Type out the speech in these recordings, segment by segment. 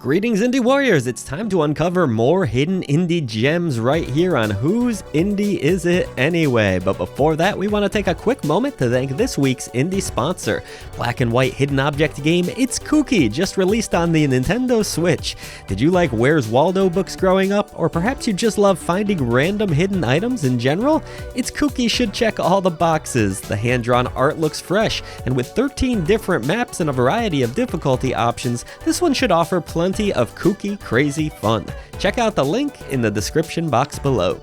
Greetings indie warriors, it's time to uncover more hidden indie gems right here on Whose Indie Is It Anyway? But before that, we want to take a quick moment to thank this week's indie sponsor. Black and white hidden object game 𝐤𝐤𝐤, just released on the Nintendo Switch. Did you like Where's Waldo books growing up? Or perhaps you just love finding random hidden items in general? 𝐤𝐤𝐤 should check all the boxes. The hand-drawn art looks fresh, and with 13 different maps and a variety of difficulty options, this one should offer plenty of kooky, crazy fun. Check out the link in the description box below.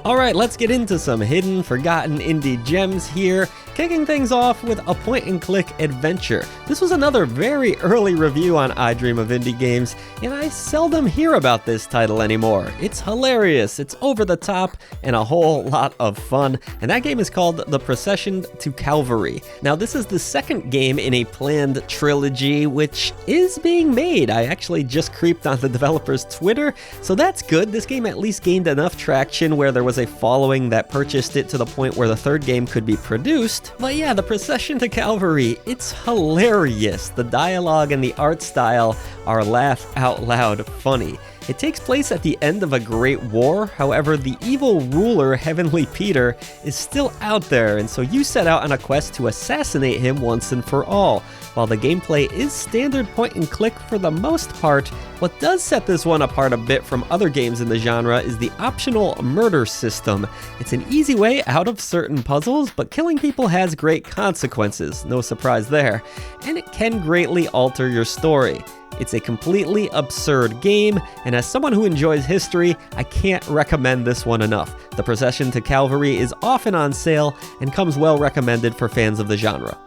Alright, let's get into some hidden, forgotten indie gems here, kicking things off with a point-and-click adventure. This was another very early review on I Dream of Indie Games, and I seldom hear about this title anymore. It's hilarious, it's over the top, and a whole lot of fun, and that game is called The Procession to Calvary. Now, this is the second game in a planned trilogy, which is being made. I actually just creeped on the developer's Twitter, so that's good. This game at least gained enough traction where there was a following that purchased it to the point where the third game could be produced. But yeah, The Procession to Calvary, it's hilarious. The dialogue and the art style are laugh out loud funny. It takes place at the end of a great war. However, the evil ruler, Heavenly Peter, is still out there, and so you set out on a quest to assassinate him once and for all. While the gameplay is standard point and click for the most part, what does set this one apart a bit from other games in the genre is the optional murder system. It's an easy way out of certain puzzles, but killing people has great consequences, no surprise there, and it can greatly alter your story. It's a completely absurd game, and as someone who enjoys history, I can't recommend this one enough. The Procession to Calvary is often on sale and comes well recommended for fans of the genre.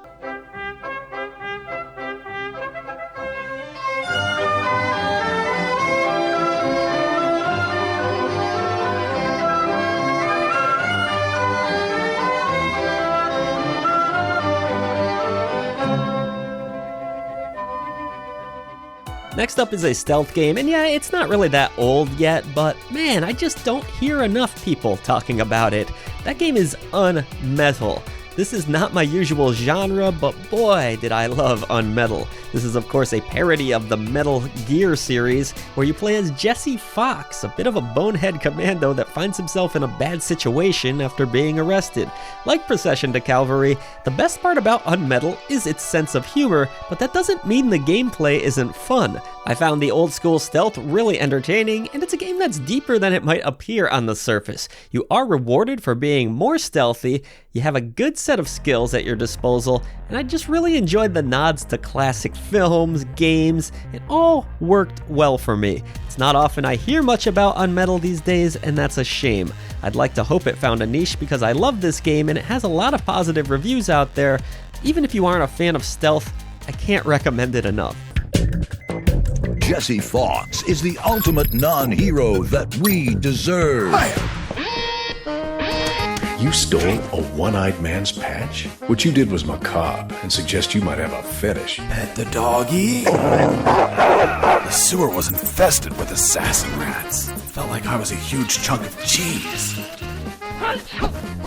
Next up is a stealth game, and yeah, it's not really that old yet, but man, I just don't hear enough people talking about it. That game is UnMetal. This is not my usual genre, but boy, did I love UnMetal. This is of course a parody of the Metal Gear series, where you play as Jesse Fox, a bit of a bonehead commando that finds himself in a bad situation after being arrested. Like Procession to Calvary, the best part about UnMetal is its sense of humor, but that doesn't mean the gameplay isn't fun. I found the old school stealth really entertaining, and it's a game that's deeper than it might appear on the surface. You are rewarded for being more stealthy, you have a good set of skills at your disposal, and I just really enjoyed the nods to classic films, games. It all worked well for me. It's not often I hear much about UnMetal these days, and that's a shame. I'd like to hope it found a niche because I love this game and it has a lot of positive reviews out there. Even if you aren't a fan of stealth, I can't recommend it enough. Jesse Fox is the ultimate non-hero that we deserve. You stole a one-eyed man's patch? What you did was macabre and suggest you might have a fetish. Pet the doggy. The sewer was infested with assassin rats. Felt like I was a huge chunk of cheese.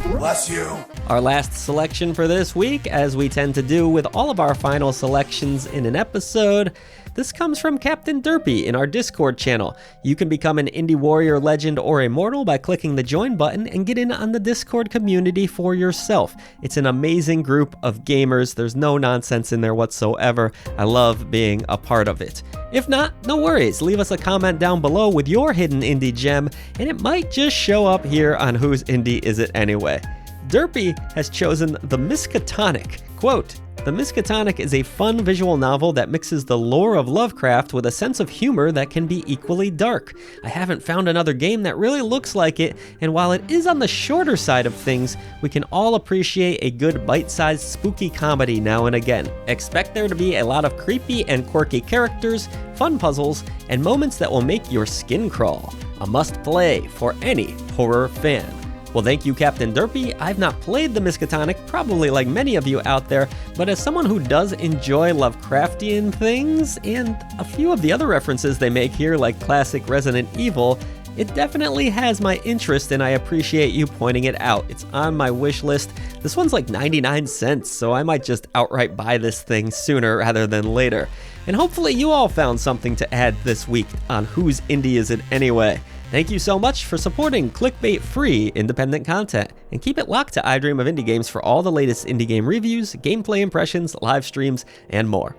Bless you. Our last selection for this week, as we tend to do with all of our final selections in an episode, this comes from Captain Derpy in our Discord channel. You can become an Indie Warrior legend or immortal by clicking the join button and get in on the Discord community for yourself. It's an amazing group of gamers. There's no nonsense in there whatsoever. I love being a part of it. If not, no worries. Leave us a comment down below with your hidden indie gem, and it might just show up here on Whose Indie Is It Anyway? Derpy has chosen the Miskatonic. Quote, The Miskatonic is a fun visual novel that mixes the lore of Lovecraft with a sense of humor that can be equally dark. I haven't found another game that really looks like it, and while it is on the shorter side of things, we can all appreciate a good bite-sized spooky comedy now and again. Expect there to be a lot of creepy and quirky characters, fun puzzles, and moments that will make your skin crawl. A must-play for any horror fan. Well, thank you, Captain Derpy. I've not played the Miskatonic, probably like many of you out there, but as someone who does enjoy Lovecraftian things, and a few of the other references they make here, like classic Resident Evil, it definitely has my interest, and I appreciate you pointing it out. It's on my wish list. This one's like 99 cents, so I might just outright buy this thing sooner rather than later. And hopefully you all found something to add this week on Whose Indie Is It Anyway? Thank you so much for supporting clickbait-free independent content, and keep it locked to I Dream of Indie Games for all the latest indie game reviews, gameplay impressions, live streams, and more.